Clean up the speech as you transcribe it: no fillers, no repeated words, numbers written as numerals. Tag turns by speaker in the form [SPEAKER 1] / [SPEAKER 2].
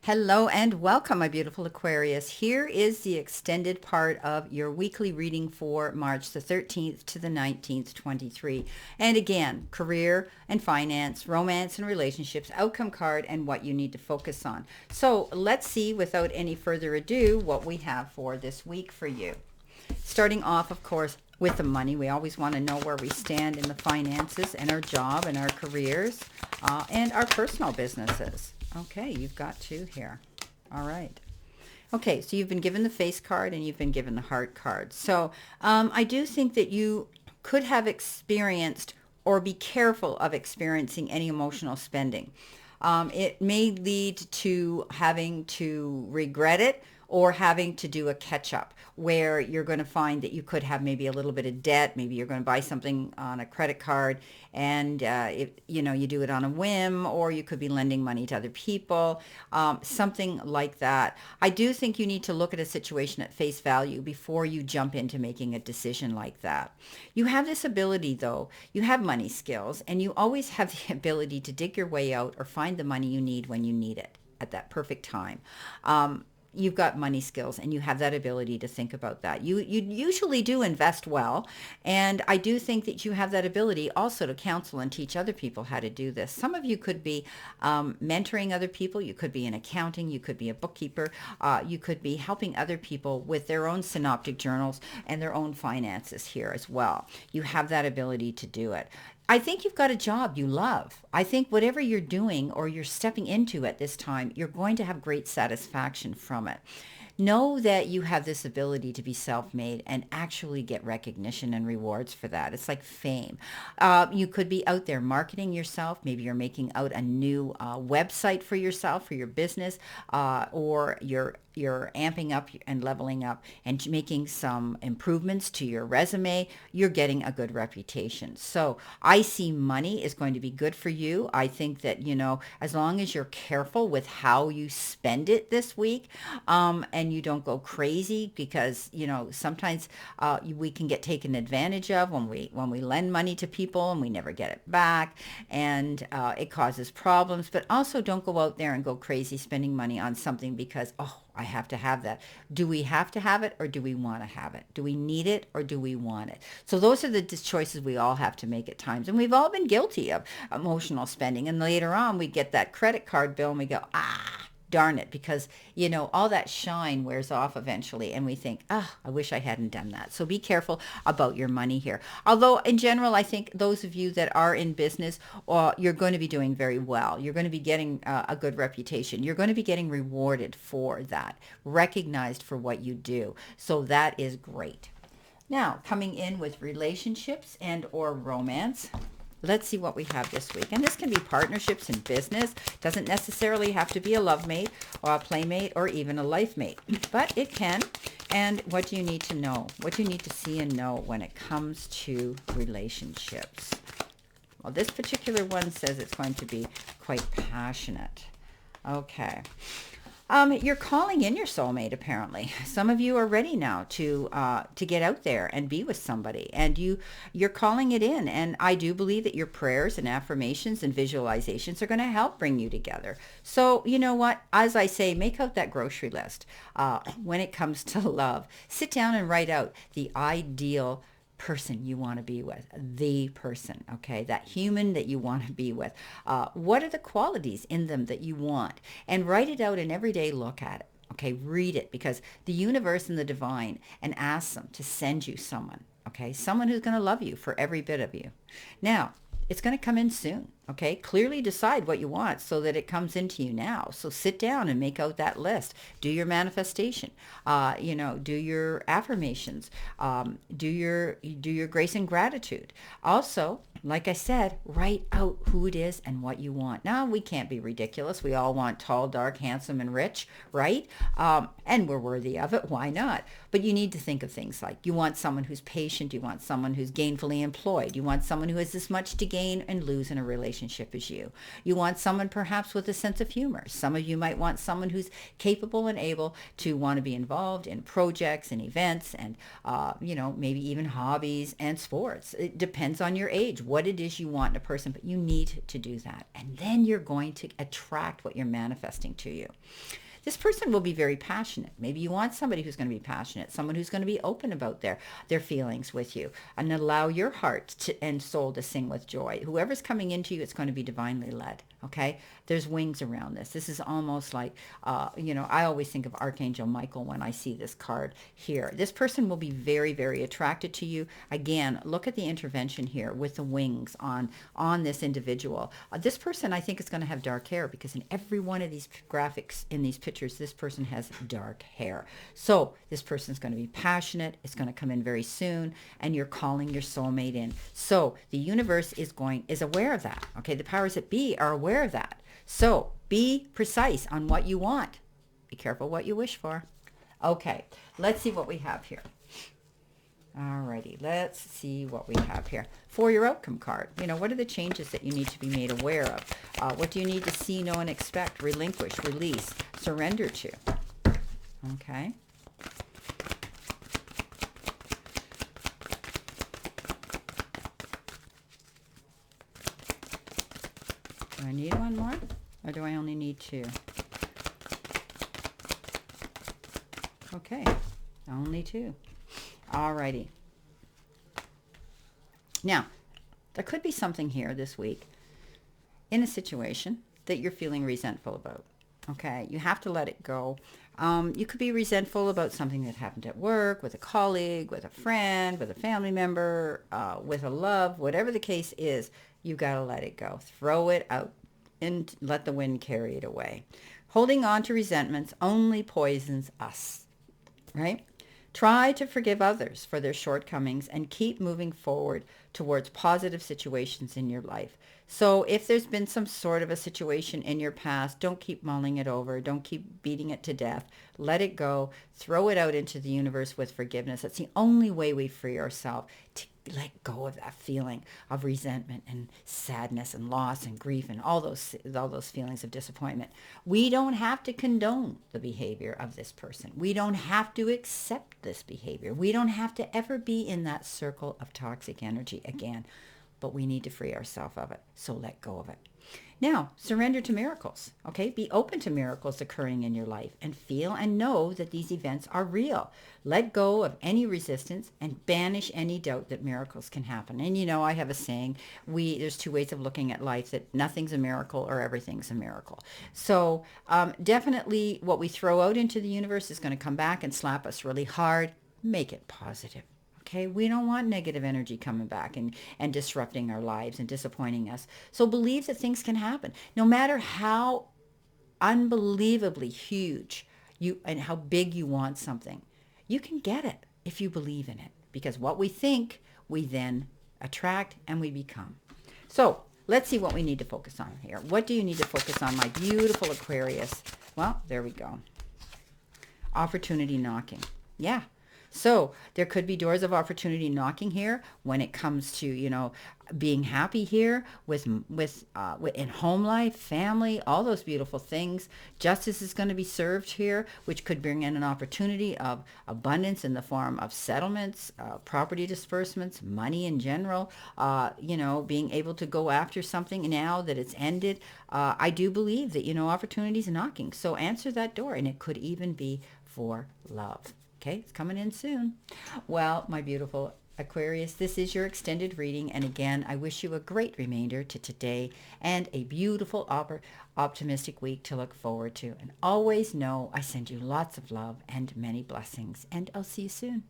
[SPEAKER 1] Hello and welcome, my beautiful Aquarius. Here is the extended part of your weekly reading for March the 13th to the 19th, 23. And again, career and finance, romance and relationships, outcome card, and what you need to focus on. So let's see, without any further ado, what we have for this week for you. Starting off, of course, with the money. We always want to know where we stand in the finances and our job and our careers and our personal businesses. Okay, you've got two here. All right. Okay, so you've been given the face card and you've been given the heart card. So I do think that you could have experienced or be careful of experiencing any emotional spending. It may lead to having to regret it or having to do a catch up where you're going to find that you could have maybe a little bit of debt. Maybe you're going to buy something on a credit card and you do it on a whim, or you could be lending money to other people, something like that. I do think you need to look at a situation at face value before you jump into making a decision like that. You have this ability, though. You have money skills, and you always have the ability to dig your way out or find the money you need when you need it at that perfect time. You've got money skills and you have that ability to think about that. You usually do invest well. And I do think that you have that ability also to counsel and teach other people how to do this. Some of you could be mentoring other people. You could be in accounting. You could be a bookkeeper. You could be helping other people with their own synoptic journals and their own finances here as well. You have that ability to do it. I think you've got a job you love. I think whatever you're doing or you're stepping into at this time, you're going to have great satisfaction from it. Know that you have this ability to be self-made and actually get recognition and rewards for that. It's like fame. You could be out there marketing yourself. Maybe you're making out a new website for yourself, for your business, or you're amping up and leveling up and making some improvements to your resume. You're getting a good reputation. So I see money is going to be good for you. I think that, as long as you're careful with how you spend it this week, and you don't go crazy, because, sometimes we can get taken advantage of when we lend money to people and we never get it back, and it causes problems. But also don't go out there and go crazy spending money on something because, I have to have that. Do we have to have it, or do we want to have it? Do we need it, or do we want it? So those are the choices we all have to make at times. And we've all been guilty of emotional spending. And later on, we get that credit card bill and we go, darn it, because, all that shine wears off eventually. And we think, I wish I hadn't done that. So be careful about your money here. Although in general, I think those of you that are in business, you're going to be doing very well. You're going to be getting a good reputation. You're going to be getting rewarded for that, recognized for what you do. So that is great. Now, coming in with relationships and or romance. Let's see what we have this week. And this can be partnerships in business. Doesn't necessarily have to be a love mate or a playmate or even a life mate, but it can. And what do you need to know? What do you need to see and know when it comes to relationships? Well, this particular one says it's going to be quite passionate. Okay. You're calling in your soulmate, apparently. Some of you are ready now to get out there and be with somebody, and you're calling it in. And I do believe that your prayers and affirmations and visualizations are going to help bring you together. So you know what? As I say, make out that grocery list when it comes to love. Sit down and write out the ideal person you want to be with, the person, okay, that human that you want to be with. What are the qualities in them that you want? And write it out and every day look at it. Okay, read it, because the universe and the divine, and ask them to send you someone, okay, someone who's going to love you for every bit of you. Now, it's going to come in soon. Okay, clearly decide what you want so that it comes into you now. So sit down and make out that list. Do your manifestation. Do your affirmations. Do your grace and gratitude. Also, like I said, write out who it is and what you want. Now, we can't be ridiculous. We all want tall, dark, handsome, and rich, right? And we're worthy of it. Why not? But you need to think of things like you want someone who's patient. You want someone who's gainfully employed. You want someone who has this much to gain and lose in a relationship. relationship as you. You want someone perhaps with a sense of humor. Some of you might want someone who's capable and able to want to be involved in projects and events and, maybe even hobbies and sports. It depends on your age, what it is you want in a person, but you need to do that. And then you're going to attract what you're manifesting to you. This person will be very passionate. Maybe you want somebody who's going to be passionate, someone who's going to be open about their feelings with you and allow your heart and soul to sing with joy. Whoever's coming into you, it's going to be divinely led. Okay? There's wings around this. This is almost like, I always think of Archangel Michael when I see this card here. This person will be very, very attracted to you. Again, look at the intervention here with the wings on this individual. This person, I think, is going to have dark hair because in every one of these graphics, in these pictures, this person has dark hair. So this person's going to be passionate. It's going to come in very soon, and you're calling your soulmate in. So the universe is aware of that. Okay, the powers that be are aware of that. So be precise on what you want. Be careful what you wish for. Okay, let's see what we have here. Alrighty, let's see what we have here. For your outcome card, what are the changes that you need to be made aware of? What do you need to see, know, and expect, relinquish, release, surrender to? Okay. Do I need one more? Or do I only need two? Okay, only two. Alrighty. Now, there could be something here this week in a situation that you're feeling resentful about. Okay, you have to let it go. You could be resentful about something that happened at work, with a colleague, with a friend, with a family member, with a love, whatever the case is, you got to let it go. Throw it out and let the wind carry it away. Holding on to resentments only poisons us, right? Try to forgive others for their shortcomings and keep moving forward towards positive situations in your life. So if there's been some sort of a situation in your past, don't keep mulling it over. Don't keep beating it to death. Let it go. Throw it out into the universe with forgiveness. That's the only way we free ourselves, to let go of that feeling of resentment and sadness and loss and grief and all those feelings of disappointment. We don't have to condone the behavior of this person. We don't have to accept this behavior. We don't have to ever be in that circle of toxic energy again. But we need to free ourselves of it. So let go of it. Now, surrender to miracles. Okay? Be open to miracles occurring in your life and feel and know that these events are real. Let go of any resistance and banish any doubt that miracles can happen. And I have a saying, there's two ways of looking at life, that nothing's a miracle or everything's a miracle. So definitely what we throw out into the universe is going to come back and slap us really hard. Make it positive. Okay, we don't want negative energy coming back and disrupting our lives and disappointing us. So believe that things can happen. No matter how unbelievably huge and how big you want something, you can get it if you believe in it. Because what we think, we then attract and we become. So let's see what we need to focus on here. What do you need to focus on, my beautiful Aquarius? Well, there we go. Opportunity knocking. Yeah. So there could be doors of opportunity knocking here when it comes to, being happy here with in home life, family, all those beautiful things. Justice is going to be served here, which could bring in an opportunity of abundance in the form of settlements, property disbursements, money in general, being able to go after something now that it's ended. I do believe that, opportunities knocking. So answer that door, and it could even be for love. Okay, it's coming in soon. Well, my beautiful Aquarius, this is your extended reading. And again, I wish you a great remainder to today and a beautiful, optimistic week to look forward to. And always know I send you lots of love and many blessings. And I'll see you soon.